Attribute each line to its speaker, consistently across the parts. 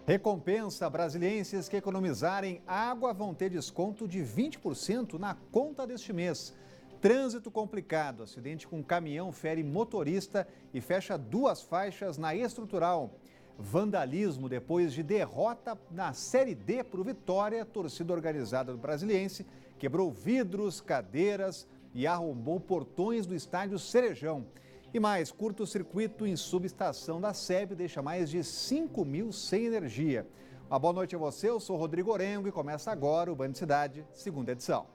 Speaker 1: Recompensa: brasilienses que economizarem água vão ter desconto de 20% na conta deste mês. Trânsito complicado: acidente com caminhão fere motorista e fecha 2 faixas na estrutural. Vandalismo depois de derrota na Série D para o Vitória. Torcida organizada do Brasiliense quebrou vidros, cadeiras e arrombou portões do estádio Cerejão. E mais, curto-circuito em subestação da SEB deixa mais de 5 mil sem energia. Uma boa noite a você, eu sou Rodrigo Orengo e começa agora o Band Cidade, segunda edição.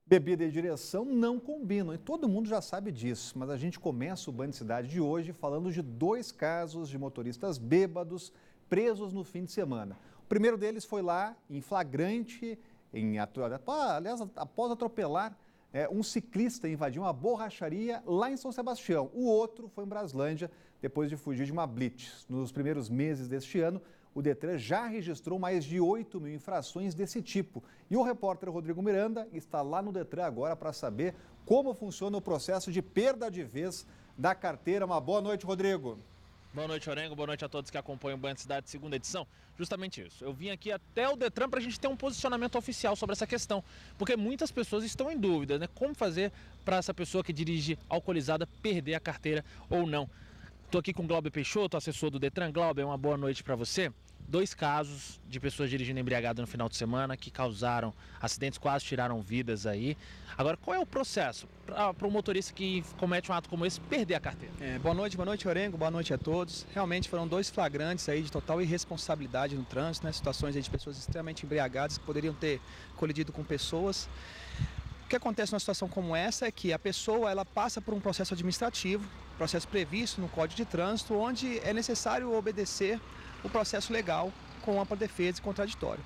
Speaker 1: Bebida e direção não combinam e todo mundo já sabe disso, mas a gente começa o Band Cidade de hoje falando de 2 casos de motoristas bêbados presos no fim de semana. O primeiro deles foi lá em flagrante, após atropelar um ciclista e invadir uma borracharia lá em São Sebastião. O outro foi em Braslândia, depois de fugir de uma blitz. Nos primeiros meses deste ano, o Detran já registrou mais de 8 mil infrações desse tipo. E o repórter Rodrigo Miranda está lá no Detran agora para saber como funciona o processo de perda de vez da carteira. Uma boa noite, Rodrigo.
Speaker 2: Boa noite, Orengo. Boa noite a todos que acompanham o Band Cidade, segunda edição. Justamente isso. Eu vim aqui até o Detran para a gente ter um posicionamento oficial sobre essa questão, porque muitas pessoas estão em dúvida, né? Como fazer para essa pessoa que dirige alcoolizada perder a carteira ou não. Estou aqui com o Glauber Peixoto, assessor do Detran. Glauber, uma boa noite para você. 2 casos de pessoas dirigindo embriagadas no final de semana que causaram acidentes, quase tiraram vidas aí. Agora, qual é o processo para um motorista que comete um ato como esse perder a carteira?
Speaker 3: Boa noite, Orengo, boa noite a todos. Realmente foram 2 flagrantes aí de total irresponsabilidade no trânsito, né? Situações aí de pessoas extremamente embriagadas que poderiam ter colidido com pessoas. O que acontece numa situação como essa é que a pessoa ela passa por um processo administrativo, processo previsto no Código de Trânsito, onde é necessário obedecer o processo legal com ampla defesa e contraditório.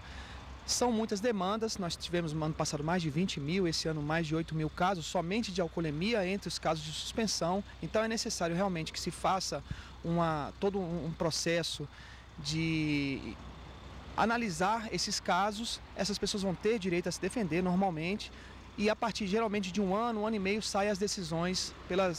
Speaker 3: São muitas demandas, nós tivemos no ano passado mais de 20 mil, esse ano mais de 8 mil casos somente de alcoolemia entre os casos de suspensão. Então é necessário realmente que se faça todo um processo de analisar esses casos. Essas pessoas vão ter direito a se defender normalmente. E a partir geralmente de um ano e meio saem as decisões pela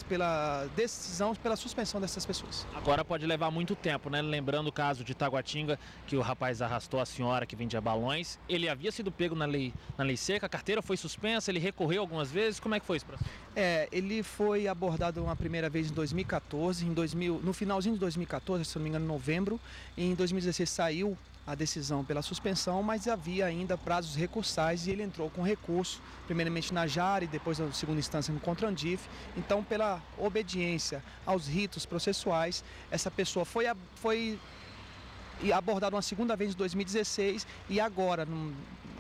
Speaker 3: suspensão dessas pessoas.
Speaker 2: Agora pode levar muito tempo, né? Lembrando o caso de Taguatinga, que o rapaz arrastou a senhora que vendia balões. Ele havia sido pego na lei seca, a carteira foi suspensa, ele recorreu algumas vezes. Como é que foi esse processo?
Speaker 3: Ele foi abordado uma primeira vez em 2014, no finalzinho de 2014, se não me engano, em novembro. E em 2016 saiu a decisão pela suspensão, mas havia ainda prazos recursais e ele entrou com recurso, primeiramente na JAR e depois na segunda instância no CONTRANDIF. Então, pela obediência aos ritos processuais, essa pessoa foi abordada uma segunda vez em 2016 e agora,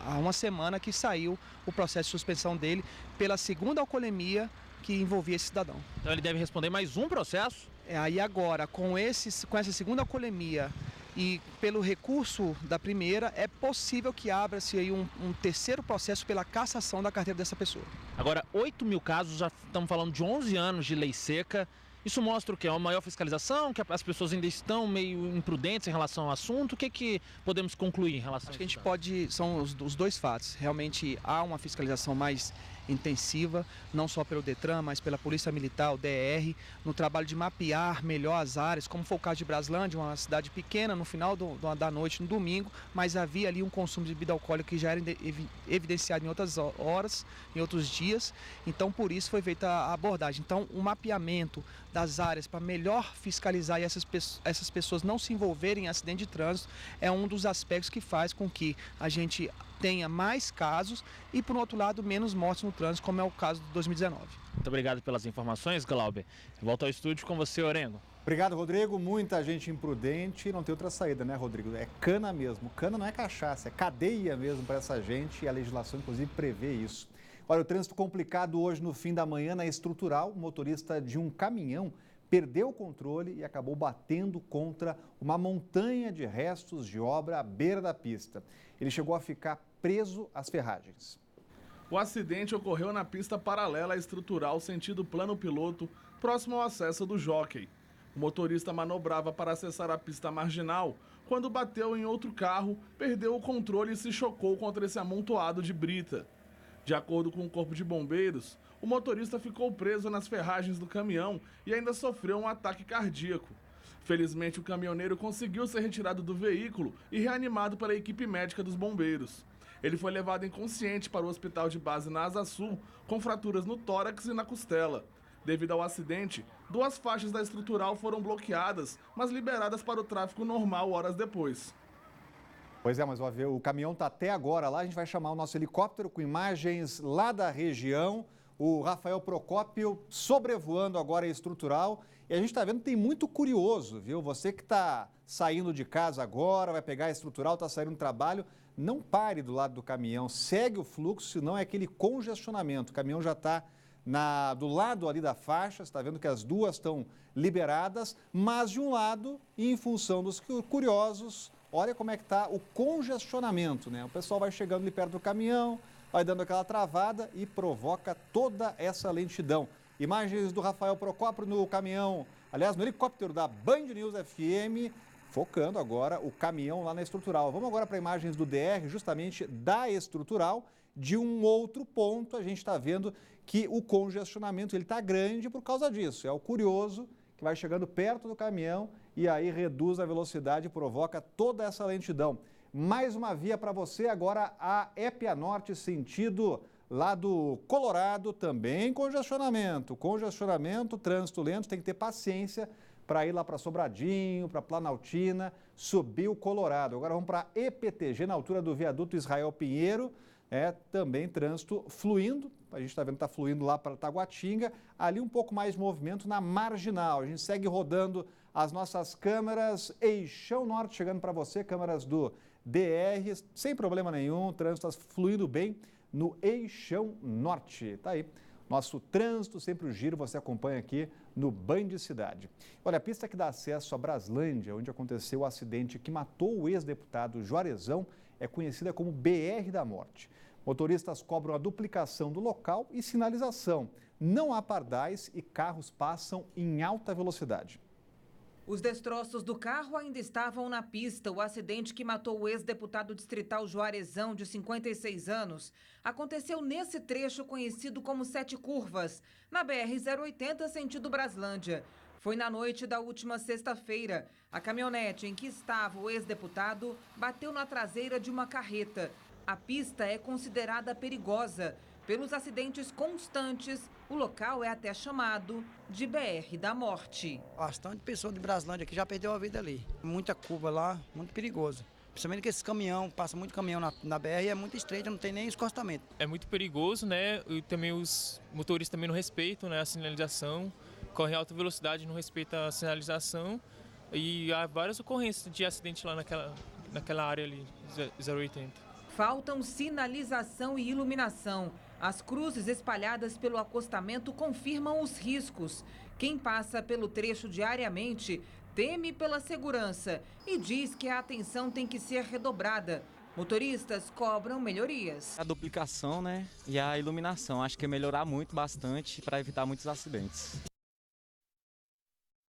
Speaker 3: há uma semana que saiu o processo de suspensão dele pela segunda alcoolemia que envolvia esse cidadão.
Speaker 2: Então ele deve responder mais um processo?
Speaker 3: Aí agora, com essa segunda alcoolemia e pelo recurso da primeira, é possível que abra-se aí um terceiro processo pela cassação da carteira dessa pessoa.
Speaker 2: Agora, 8 mil casos, já estamos falando de 11 anos de lei seca. Isso mostra o quê? Uma maior fiscalização, que as pessoas ainda estão meio imprudentes em relação ao assunto? O que podemos concluir em relação a isso?
Speaker 3: Acho que a gente pode, são os 2 fatos. Realmente há uma fiscalização mais intensiva, não só pelo Detran, mas pela Polícia Militar, o DR, no trabalho de mapear melhor as áreas, como foi o caso de Braslândia, uma cidade pequena, no final da noite, no domingo, mas havia ali um consumo de bebida alcoólica que já era evidenciado em outras horas, em outros dias, então por isso foi feita a abordagem. Então, o mapeamento das áreas para melhor fiscalizar e essas pessoas não se envolverem em acidente de trânsito é um dos aspectos que faz com que a gente tenha mais casos e, por outro lado, menos mortes no trânsito, como é o caso de 2019.
Speaker 2: Muito obrigado pelas informações, Glauber. Volto ao estúdio com você, Orengo.
Speaker 1: Obrigado, Rodrigo. Muita gente imprudente e não tem outra saída, né, Rodrigo? É cana mesmo. Cana não é cachaça, é cadeia mesmo para essa gente e a legislação, inclusive, prevê isso. Olha, o trânsito complicado hoje no fim da manhã na Estrutural. O motorista de um caminhão perdeu o controle e acabou batendo contra uma montanha de restos de obra à beira da pista. Ele chegou a ficar preso às ferragens.
Speaker 4: O acidente ocorreu na pista paralela à Estrutural, sentido plano piloto, próximo ao acesso do Jockey. O motorista manobrava para acessar a pista marginal quando bateu em outro carro, perdeu o controle e se chocou contra esse amontoado de brita. De acordo com o Corpo de Bombeiros, o motorista ficou preso nas ferragens do caminhão e ainda sofreu um ataque cardíaco. Felizmente, o caminhoneiro conseguiu ser retirado do veículo e reanimado pela equipe médica dos bombeiros. Ele foi levado inconsciente para o hospital de base na Asa Sul, com fraturas no tórax e na costela. Devido ao acidente, 2 faixas da estrutural foram bloqueadas, mas liberadas para o tráfego normal horas depois.
Speaker 1: Pois é, mas o caminhão está até agora lá, a gente vai chamar o nosso helicóptero com imagens lá da região. O Rafael Procópio sobrevoando agora a estrutural. E a gente está vendo que tem muito curioso, viu? Você que está saindo de casa agora, vai pegar a estrutural, está saindo do trabalho, não pare do lado do caminhão, segue o fluxo, senão é aquele congestionamento. O caminhão já está do lado ali da faixa, você está vendo que as duas estão liberadas, mas de um lado, em função dos curiosos, olha como é que está o congestionamento, né? O pessoal vai chegando ali perto do caminhão, vai dando aquela travada e provoca toda essa lentidão. Imagens do Rafael Procópio no caminhão, aliás, no helicóptero da Band News FM, focando agora o caminhão lá na estrutural. Vamos agora para imagens do DR, justamente da estrutural. De um outro ponto, a gente está vendo que o congestionamento está grande por causa disso. É o curioso que vai chegando perto do caminhão e aí reduz a velocidade e provoca toda essa lentidão. Mais uma via para você, agora a Épia Norte, sentido lá do Colorado, também congestionamento. Congestionamento, trânsito lento, tem que ter paciência para ir lá para Sobradinho, para Planaltina, subir o Colorado. Agora vamos para EPTG, na altura do viaduto Israel Pinheiro. Também trânsito fluindo, a gente está vendo que está fluindo lá para Taguatinga, ali um pouco mais de movimento na Marginal. A gente segue rodando as nossas câmeras, Eixão Norte chegando para você, câmeras do DR, sem problema nenhum, o trânsito está fluindo bem no Eixão Norte. Está aí, nosso trânsito, sempre o giro, você acompanha aqui no Band Cidade. Olha, a pista que dá acesso a Braslândia, onde aconteceu o acidente que matou o ex-deputado Juarezão, é conhecida como BR da Morte. Motoristas cobram a duplicação do local e sinalização. Não há pardais e carros passam em alta velocidade.
Speaker 5: Os destroços do carro ainda estavam na pista. O acidente que matou o ex-deputado distrital Juarezão, de 56 anos, aconteceu nesse trecho conhecido como 7 Curvas, na BR-080, sentido Braslândia. Foi na noite da última sexta-feira. A caminhonete em que estava o ex-deputado bateu na traseira de uma carreta. A pista é considerada perigosa. Pelos acidentes constantes, o local é até chamado de BR da Morte.
Speaker 6: Bastante pessoa de Braslândia que já perdeu a vida ali. Muita curva lá, muito perigoso. Principalmente que esse caminhão, passa muito caminhão na BR e é muito estreita, não tem nem escostamento.
Speaker 7: É muito perigoso, né? E também os motoristas também não respeitam, né, a sinalização. Corre em alta velocidade, não respeita a sinalização. E há várias ocorrências de acidente lá naquela área ali, 080.
Speaker 5: Faltam sinalização e iluminação. As cruzes espalhadas pelo acostamento confirmam os riscos. Quem passa pelo trecho diariamente teme pela segurança e diz que a atenção tem que ser redobrada. Motoristas cobram melhorias.
Speaker 8: A duplicação, né, e a iluminação. Acho que é melhorar bastante para evitar muitos acidentes.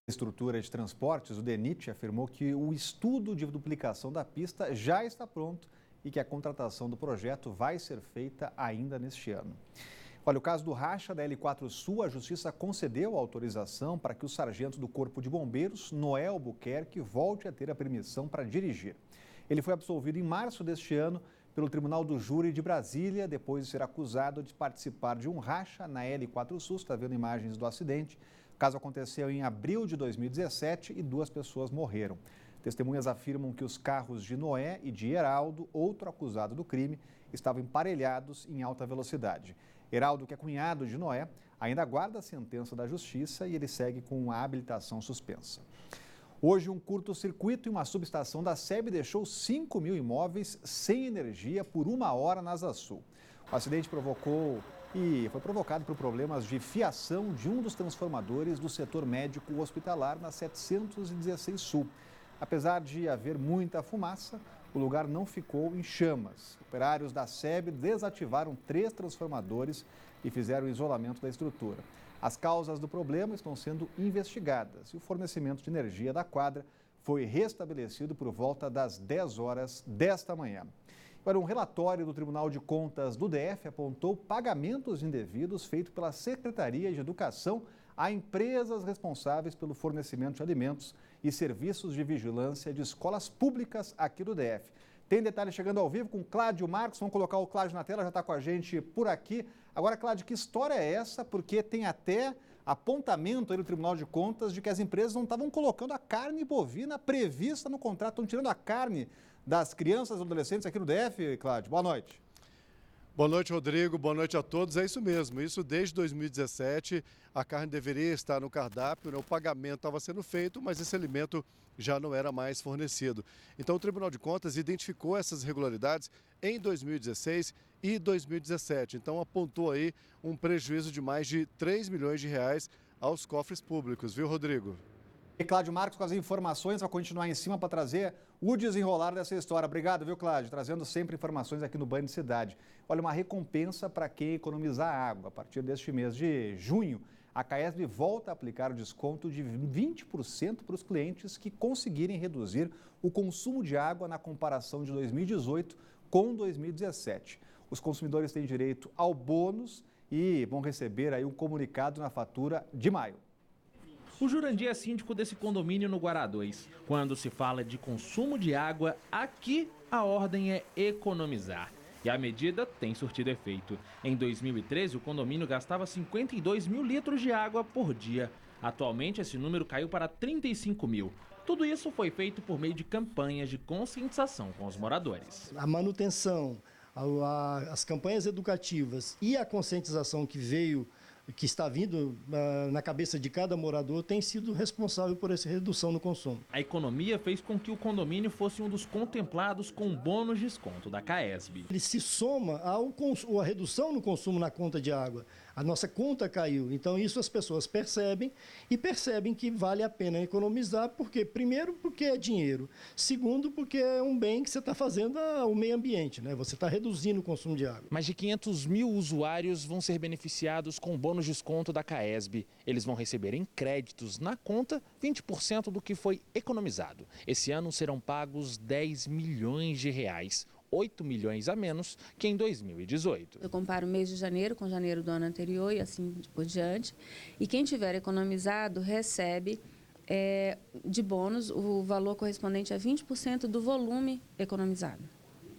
Speaker 1: Estrutura de Transportes, o DENIT, afirmou que o estudo de duplicação da pista já está pronto e que a contratação do projeto vai ser feita ainda neste ano. Olha, o caso do racha da L4 Sul, a Justiça concedeu a autorização para que o sargento do Corpo de Bombeiros, Noé Albuquerque, volte a ter a permissão para dirigir. Ele foi absolvido em março deste ano pelo Tribunal do Júri de Brasília, depois de ser acusado de participar de um racha na L4 Sul. Está vendo imagens do acidente. O caso aconteceu em abril de 2017 e 2 pessoas morreram. Testemunhas afirmam que os carros de Noé e de Heraldo, outro acusado do crime, estavam emparelhados em alta velocidade. Heraldo, que é cunhado de Noé, ainda aguarda a sentença da Justiça e ele segue com a habilitação suspensa. Hoje, um curto-circuito em uma subestação da SEB deixou 5 mil imóveis sem energia por 1 hora na Asa Sul. O acidente foi provocado por problemas de fiação de um dos transformadores do setor médico hospitalar na 716 Sul. Apesar de haver muita fumaça, o lugar não ficou em chamas. Operários da SEB desativaram 3 transformadores e fizeram o isolamento da estrutura. As causas do problema estão sendo investigadas e o fornecimento de energia da quadra foi restabelecido por volta das 10 horas desta manhã. Agora, um relatório do Tribunal de Contas do DF apontou pagamentos indevidos feitos pela Secretaria de Educação a empresas responsáveis pelo fornecimento de alimentos e serviços de vigilância de escolas públicas aqui do DF. Tem detalhes chegando ao vivo com Cláudio Marcos. Vamos colocar o Cláudio na tela, já está com a gente por aqui. Agora, Cláudio, que história é essa? Porque tem até apontamento aí no Tribunal de Contas de que as empresas não estavam colocando a carne bovina prevista no contrato, estão tirando a carne das crianças e adolescentes aqui no DF, Cláudio. Boa noite.
Speaker 9: Boa noite, Rodrigo. Boa noite a todos. É isso mesmo. Isso desde 2017. A carne deveria estar no cardápio, né? O pagamento estava sendo feito, mas esse alimento já não era mais fornecido. Então, o Tribunal de Contas identificou essas irregularidades em 2016 e 2017. Então, apontou aí um prejuízo de mais de 3 milhões de reais aos cofres públicos, viu, Rodrigo?
Speaker 1: E Cláudio Marcos com as informações, vai continuar em cima para trazer o desenrolar dessa história. Obrigado, viu, Cláudio? Trazendo sempre informações aqui no Banho de Cidade. Olha, uma recompensa para quem economizar água. A partir deste mês de junho, a CAESB volta a aplicar o desconto de 20% para os clientes que conseguirem reduzir o consumo de água na comparação de 2018 com 2017. Os consumidores têm direito ao bônus e vão receber aí um comunicado na fatura de maio.
Speaker 2: O Jurandir é síndico desse condomínio no Guará 2. Quando se fala de consumo de água, aqui a ordem é economizar. E a medida tem surtido efeito. Em 2013, o condomínio gastava 52 mil litros de água por dia. Atualmente, esse número caiu para 35 mil. Tudo isso foi feito por meio de campanhas de conscientização com os moradores.
Speaker 10: A manutenção, as campanhas educativas e a conscientização que está vindo na cabeça de cada morador tem sido responsável por essa redução no consumo.
Speaker 2: A economia fez com que o condomínio fosse um dos contemplados com o bônus de desconto da CAESB.
Speaker 10: Ele se soma à redução no consumo na conta de água. A nossa conta caiu, então isso as pessoas percebem e percebem que vale a pena economizar, porque primeiro porque é dinheiro, segundo porque é um bem que você está fazendo ao meio ambiente, né? Você está reduzindo o consumo de água.
Speaker 11: Mais de 500 mil usuários vão ser beneficiados com o bônus de desconto da CAESB. Eles vão receber em créditos na conta 20% do que foi economizado. Esse ano serão pagos 10 milhões de reais. 8 milhões a menos que em 2018.
Speaker 12: Eu comparo o mês de janeiro com janeiro do ano anterior e assim por diante. E quem tiver economizado recebe de bônus o valor correspondente a 20% do volume economizado.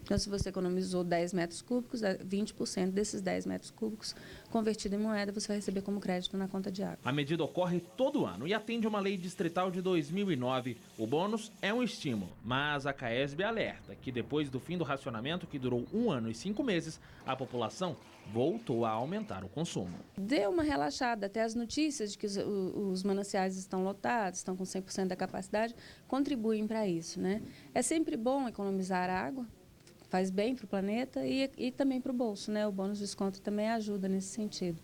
Speaker 12: Então, se você economizou 10 metros cúbicos, 20% desses 10 metros cúbicos convertido em moeda, você vai receber como crédito na conta de água.
Speaker 2: A medida ocorre todo ano e atende uma lei distrital de 2009. O bônus é um estímulo, mas a CAESB alerta que depois do fim do racionamento, que durou 1 ano e 5 meses, a população voltou a aumentar o consumo.
Speaker 12: Deu uma relaxada, até as notícias de que os mananciais estão lotados, estão com 100% da capacidade, contribuem para isso, né? É sempre bom economizar água. Faz bem para o planeta e também para o bolso, né? O bônus de desconto também ajuda nesse sentido.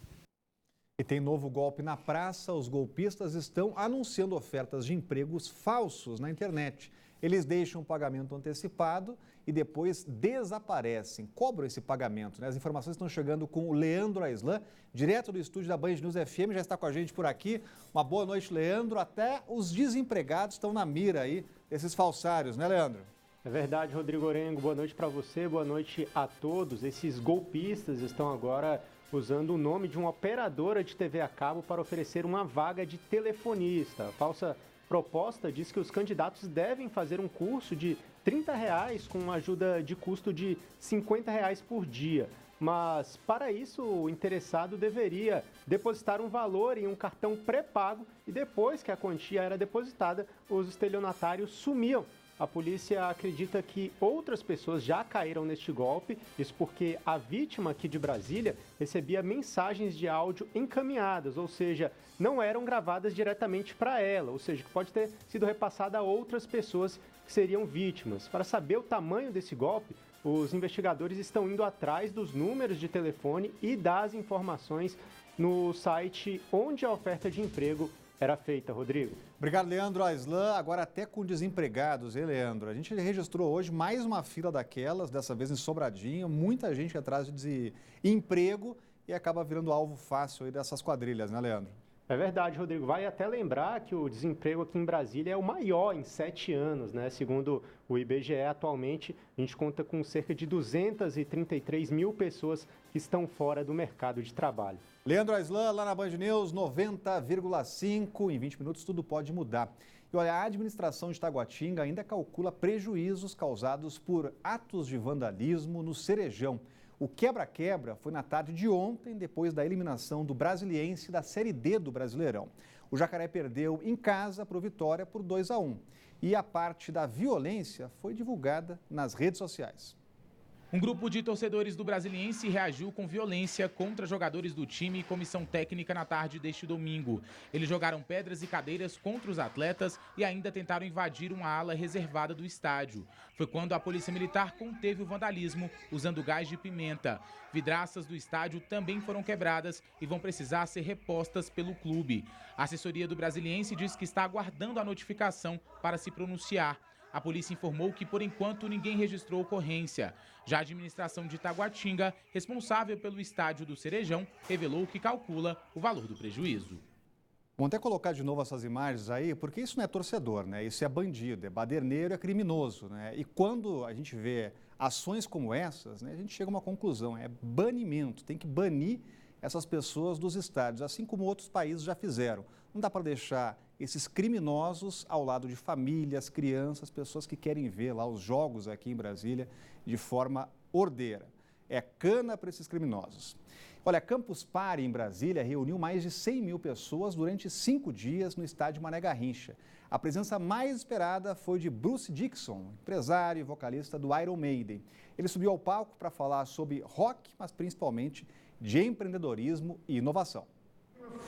Speaker 1: E tem novo golpe na praça. Os golpistas estão anunciando ofertas de empregos falsos na internet. Eles deixam o pagamento antecipado e depois desaparecem, cobram esse pagamento, né? As informações estão chegando com o Leandro Aislan, direto do estúdio da Band News FM, já está com a gente por aqui. Uma boa noite, Leandro. Até os desempregados estão na mira aí desses falsários, né, Leandro?
Speaker 13: É verdade, Rodrigo Orengo. Boa noite para você, boa noite a todos. Esses golpistas estão agora usando o nome de uma operadora de TV a cabo para oferecer uma vaga de telefonista. A falsa proposta diz que os candidatos devem fazer um curso de R$30 com uma ajuda de custo de R$50 por dia. Mas, para isso, o interessado deveria depositar um valor em um cartão pré-pago e depois que a quantia era depositada, os estelionatários sumiam. A polícia acredita que outras pessoas já caíram neste golpe, isso porque a vítima aqui de Brasília recebia mensagens de áudio encaminhadas, ou seja, não eram gravadas diretamente para ela, ou seja, que pode ter sido repassada a outras pessoas que seriam vítimas. Para saber o tamanho desse golpe, os investigadores estão indo atrás dos números de telefone e das informações no site onde a oferta de emprego era feita, Rodrigo.
Speaker 1: Obrigado, Leandro Aislan. Agora até com desempregados, hein, Leandro? A gente registrou hoje mais uma fila daquelas, dessa vez em Sobradinho, muita gente atrás de emprego e acaba virando alvo fácil aí dessas quadrilhas, né, Leandro?
Speaker 13: É verdade, Rodrigo. Vai até lembrar que o desemprego aqui em Brasília é o maior em 7 anos, né? Segundo o IBGE, atualmente a gente conta com cerca de 233 mil pessoas que estão fora do mercado de trabalho.
Speaker 1: Leandro Aislan, lá na Band News, 90,5. Em 20 minutos tudo pode mudar. E olha, a administração de Taguatinga ainda calcula prejuízos causados por atos de vandalismo no Cerejão. O quebra-quebra foi na tarde de ontem, depois da eliminação do Brasiliense da Série D do Brasileirão. O Jacaré perdeu em casa para o Vitória por 2-1. E a parte da violência foi divulgada nas redes sociais.
Speaker 14: Um grupo de torcedores do Brasiliense reagiu com violência contra jogadores do time e comissão técnica na tarde deste domingo. Eles jogaram pedras e cadeiras contra os atletas e ainda tentaram invadir uma ala reservada do estádio. Foi quando a polícia militar conteve o vandalismo usando gás de pimenta. Vidraças do estádio também foram quebradas e vão precisar ser repostas pelo clube. A assessoria do Brasiliense diz que está aguardando a notificação para se pronunciar. A polícia informou que, por enquanto, ninguém registrou ocorrência. Já a administração de Taguatinga, responsável pelo estádio do Cerejão, revelou que calcula o valor do prejuízo.
Speaker 1: Vamos até colocar de novo essas imagens aí, porque isso não é torcedor, né? Isso é bandido, é baderneiro, é criminoso, né? E quando a gente vê ações como essas, né, a gente chega a uma conclusão, é banimento, tem que banir essas pessoas dos estádios, assim como outros países já fizeram. Não dá para deixar esses criminosos ao lado de famílias, crianças, pessoas que querem ver lá os jogos aqui em Brasília de forma ordeira. É cana para esses criminosos. Olha, a Campus Party em Brasília reuniu mais de 100 mil pessoas durante 5 dias no estádio Mané Garrincha. A presença mais esperada foi de Bruce Dickinson, empresário e vocalista do Iron Maiden. Ele subiu ao palco para falar sobre rock, mas principalmente de empreendedorismo e inovação.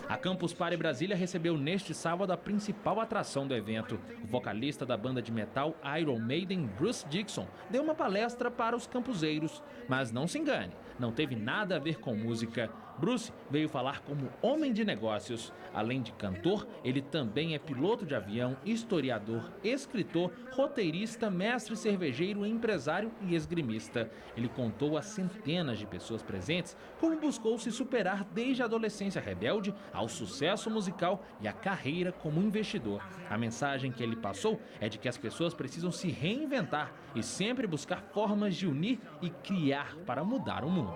Speaker 14: A Campus Party Brasília recebeu neste sábado a principal atração do evento. O vocalista da banda de metal Iron Maiden, Bruce Dickinson, deu uma palestra para os campuseiros. Mas não se engane, não teve nada a ver com música. Bruce veio falar como homem de negócios. Além de cantor, ele também é piloto de avião, historiador, escritor, roteirista, mestre cervejeiro, empresário e esgrimista. Ele contou a centenas de pessoas presentes como buscou se superar desde a adolescência rebelde ao sucesso musical e a carreira como investidor. A mensagem que ele passou é de que as pessoas precisam se reinventar e sempre buscar formas de unir e criar para mudar o mundo.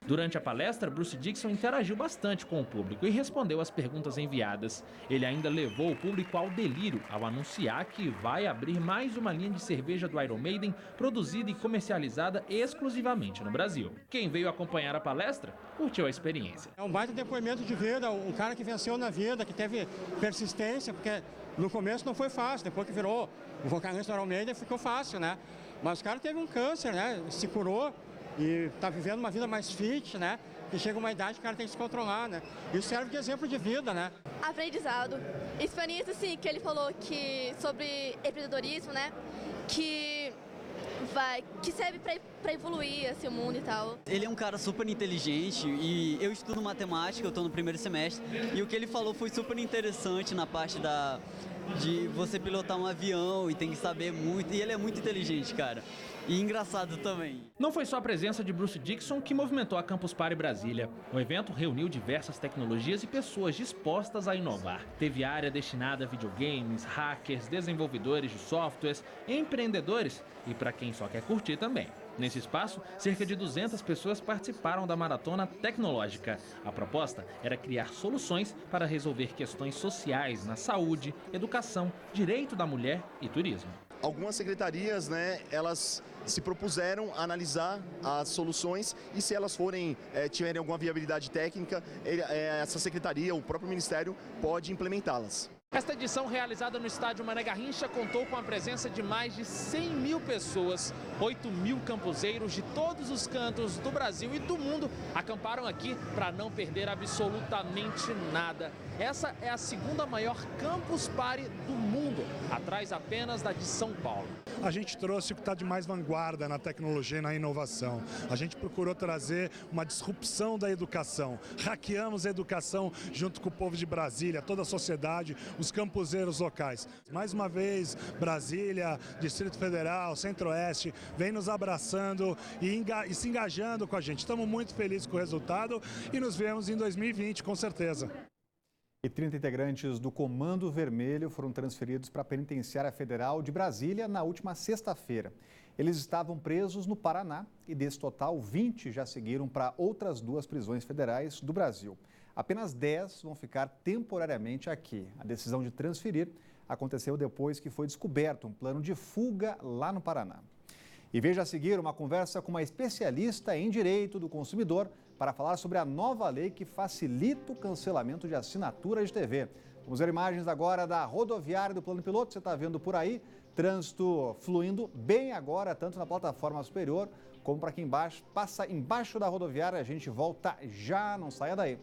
Speaker 14: Durante a palestra, Bruce Dickinson interagiu bastante com o público e respondeu às perguntas enviadas. Ele ainda levou o público ao delírio ao anunciar que vai abrir mais uma linha de cerveja do Iron Maiden produzida e comercializada exclusivamente no Brasil. Quem veio acompanhar a palestra curtiu a experiência.
Speaker 15: É um baita depoimento de vida, um cara que venceu na vida, que teve persistência, porque no começo não foi fácil, depois que virou o vocalista do Iron Maiden ficou fácil, né? Mas o cara teve um câncer, né? Se curou. E está vivendo uma vida mais fit, né? E chega uma idade que o cara tem que se controlar, né? Isso serve de exemplo de vida, né?
Speaker 16: Aprendizado. Experiência, assim, que ele falou que sobre empreendedorismo, né? Que serve para evoluir assim, o mundo e tal.
Speaker 17: Ele é um cara super inteligente e eu estudo matemática, eu estou no primeiro semestre. E o que ele falou foi super interessante na parte de você pilotar um avião e tem que saber muito. E ele é muito inteligente, cara. E engraçado também.
Speaker 14: Não foi só a presença de Bruce Dickinson que movimentou a Campus Party Brasília. O evento reuniu diversas tecnologias e pessoas dispostas a inovar. Teve área destinada a videogames, hackers, desenvolvedores de softwares, empreendedores e para quem só quer curtir também. Nesse espaço, cerca de 200 pessoas participaram da maratona tecnológica. A proposta era criar soluções para resolver questões sociais na saúde, educação, direito da mulher e turismo.
Speaker 18: Algumas secretarias, né, elas se propuseram a analisar as soluções e se elas tiverem alguma viabilidade técnica, essa secretaria, o próprio ministério, pode implementá-las.
Speaker 2: Esta edição, realizada no estádio Mané Garrincha, contou com a presença de mais de 100 mil pessoas. 8 mil campuseiros de todos os cantos do Brasil e do mundo acamparam aqui para não perder absolutamente nada. Essa é a segunda maior Campus Party do mundo, atrás apenas da de São Paulo.
Speaker 19: A gente trouxe o que está de mais vanguarda na tecnologia e na inovação. A gente procurou trazer uma disrupção da educação. Hackeamos a educação junto com o povo de Brasília, toda a sociedade, os campuseiros locais. Mais uma vez, Brasília, Distrito Federal, Centro-Oeste, vem nos abraçando e se engajando com a gente. Estamos muito felizes com o resultado e nos vemos em 2020, com certeza.
Speaker 1: E 30 integrantes do Comando Vermelho foram transferidos para a Penitenciária Federal de Brasília na última sexta-feira. Eles estavam presos no Paraná e, desse total, 20 já seguiram para outras 2 prisões federais do Brasil. Apenas 10 vão ficar temporariamente aqui. A decisão de transferir aconteceu depois que foi descoberto um plano de fuga lá no Paraná. E veja a seguir uma conversa com uma especialista em direito do consumidor para falar sobre a nova lei que facilita o cancelamento de assinatura de TV. Vamos ver imagens agora da rodoviária do Plano Piloto. Você está vendo por aí, trânsito fluindo bem agora, tanto na plataforma superior como para aqui embaixo. Passa embaixo da rodoviária, a gente volta já, não saia daí.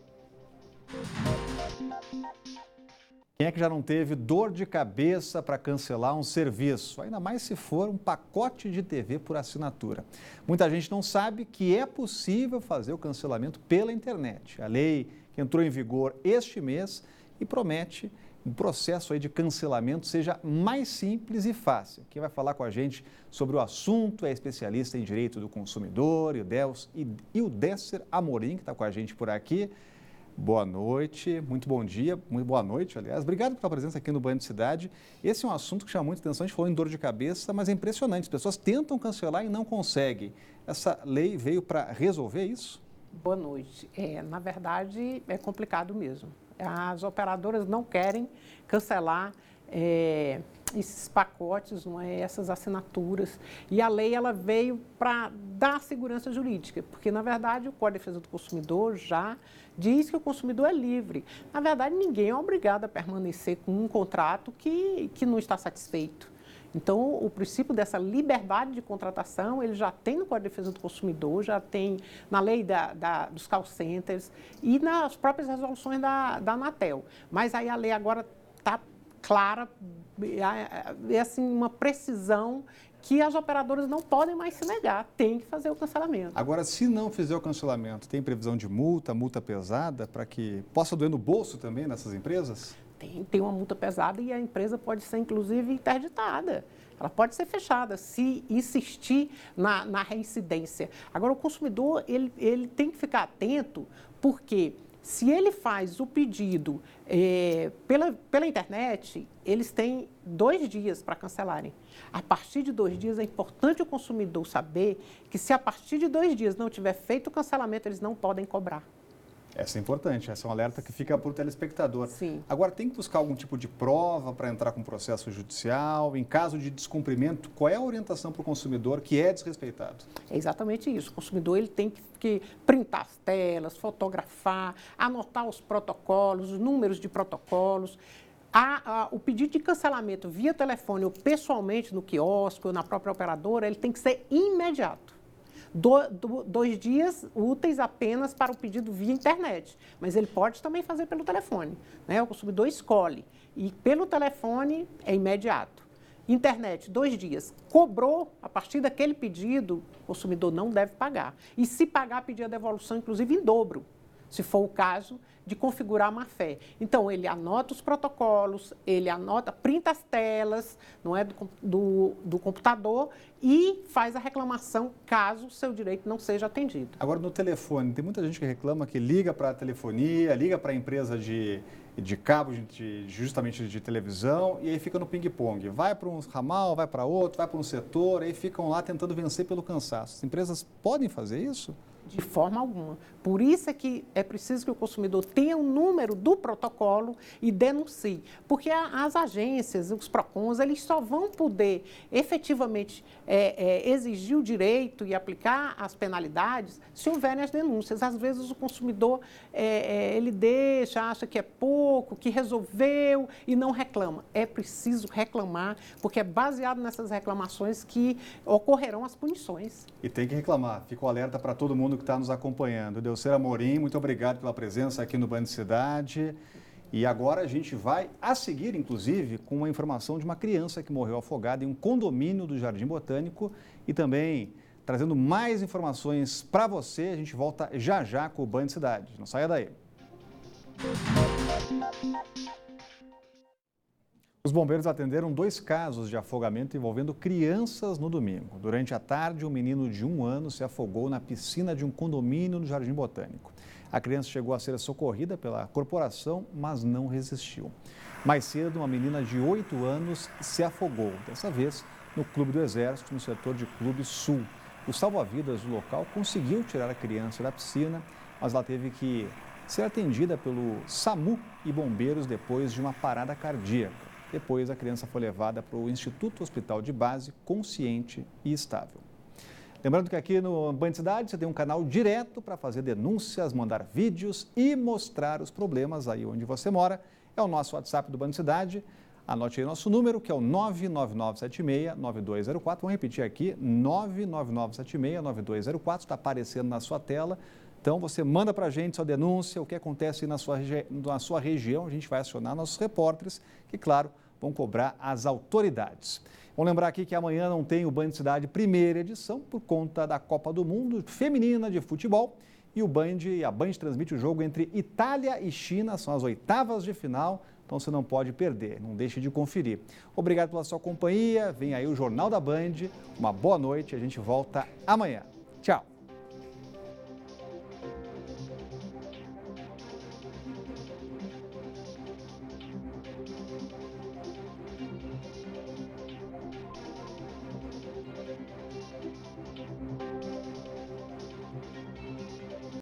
Speaker 1: Quem é que já não teve dor de cabeça para cancelar um serviço? Ainda mais se for um pacote de TV por assinatura. Muita gente não sabe que é possível fazer o cancelamento pela internet. A lei que entrou em vigor este mês e promete um processo aí de cancelamento seja mais simples e fácil. Quem vai falar com a gente sobre o assunto é especialista em direito do consumidor, o Desser Amorim, que está com a gente por aqui. Boa noite, muito bom dia, muito boa noite, aliás. Obrigado pela presença aqui no Banho de Cidade. Esse é um assunto que chama muita atenção, a gente falou em dor de cabeça, mas é impressionante. As pessoas tentam cancelar e não conseguem. Essa lei veio para resolver isso?
Speaker 20: Boa noite. Na verdade, é complicado mesmo. As operadoras não querem cancelar esses pacotes, não é, essas assinaturas. E a lei ela veio para dar segurança jurídica, porque, na verdade, o Código de Defesa do Consumidor já diz que o consumidor é livre. Na verdade, ninguém é obrigado a permanecer com um contrato que não está satisfeito. Então, o princípio dessa liberdade de contratação, ele já tem no Código de Defesa do Consumidor, já tem na lei dos call centers e nas próprias resoluções da Anatel. Mas aí a lei agora está clara, é assim, uma precisão que as operadoras não podem mais se negar, tem que fazer o cancelamento.
Speaker 1: Agora, se não fizer o cancelamento, tem previsão de multa pesada, para que possa doer no bolso também nessas empresas?
Speaker 20: Tem uma multa pesada e a empresa pode ser, inclusive, interditada. Ela pode ser fechada se insistir na reincidência. Agora, o consumidor ele tem que ficar atento, porque se ele faz o pedido pela internet, eles têm 2 dias para cancelarem. A partir de 2 dias, é importante o consumidor saber que se a partir de 2 dias não tiver feito o cancelamento, eles não podem cobrar.
Speaker 1: Essa é importante, essa é um alerta que fica para o telespectador.
Speaker 20: Sim.
Speaker 1: Agora, tem que buscar algum tipo de prova para entrar com processo judicial? Em caso de descumprimento, qual é a orientação para o consumidor que é desrespeitado? É
Speaker 20: exatamente isso. O consumidor ele tem que printar as telas, fotografar, anotar os protocolos, os números de protocolos. O pedido de cancelamento via telefone ou pessoalmente no quiosque ou na própria operadora, ele tem que ser imediato. 2 dias úteis apenas para o pedido via internet, mas ele pode também fazer pelo telefone, né? O consumidor escolhe e pelo telefone é imediato. Internet, 2 dias. Cobrou, a partir daquele pedido, o consumidor não deve pagar. E se pagar, pedir a devolução, inclusive em dobro, se for o caso de configurar a má-fé. Então, ele anota os protocolos, ele printa as telas, não é, do computador e faz a reclamação caso o seu direito não seja atendido.
Speaker 1: Agora, no telefone, tem muita gente que reclama que liga para a telefonia, liga para a empresa de cabo, justamente de televisão, e aí fica no ping-pong. Vai para um ramal, vai para outro, vai para um setor, aí ficam lá tentando vencer pelo cansaço. As empresas podem fazer isso?
Speaker 20: De forma alguma. Por isso é que é preciso que o consumidor tenha o número do protocolo e denuncie. Porque as agências, os PROCONs, eles só vão poder efetivamente exigir o direito e aplicar as penalidades se houverem as denúncias. Às vezes o consumidor, ele acha que é pouco, que resolveu e não reclama. É preciso reclamar, porque é baseado nessas reclamações que ocorrerão as punições.
Speaker 1: E tem que reclamar. Fica o alerta para todo mundo que está nos acompanhando. Desser Amorim, muito obrigado pela presença aqui no Banho de Cidade. E agora a gente vai a seguir, inclusive, com uma informação de uma criança que morreu afogada em um condomínio do Jardim Botânico e também trazendo mais informações para você. A gente volta já já com o Banho de Cidade. Não saia daí. Os bombeiros atenderam 2 casos de afogamento envolvendo crianças no domingo. Durante a tarde, um menino de 1 ano se afogou na piscina de um condomínio no Jardim Botânico. A criança chegou a ser socorrida pela corporação, mas não resistiu. Mais cedo, uma menina de 8 anos se afogou, dessa vez no Clube do Exército, no setor de Clube Sul. O salva-vidas do local conseguiu tirar a criança da piscina, mas ela teve que ser atendida pelo SAMU e bombeiros depois de uma parada cardíaca. Depois, a criança foi levada para o Instituto Hospital de Base, consciente e estável. Lembrando que aqui no Band Cidade você tem um canal direto para fazer denúncias, mandar vídeos e mostrar os problemas aí onde você mora. É o nosso WhatsApp do Band Cidade. Anote aí nosso número, que é o 99976-9204. Vamos repetir aqui, 99976-9204. Está aparecendo na sua tela. Então, você manda para a gente sua denúncia, o que acontece na sua região. A gente vai acionar nossos repórteres, que, claro, vão cobrar as autoridades. Vamos lembrar aqui que amanhã não tem o Band Cidade primeira edição, por conta da Copa do Mundo Feminina de Futebol. E a Band transmite o jogo entre Itália e China, são as 8ª de final. Então, você não pode perder, não deixe de conferir. Obrigado pela sua companhia, vem aí o Jornal da Band. Uma boa noite, a gente volta amanhã. Tchau!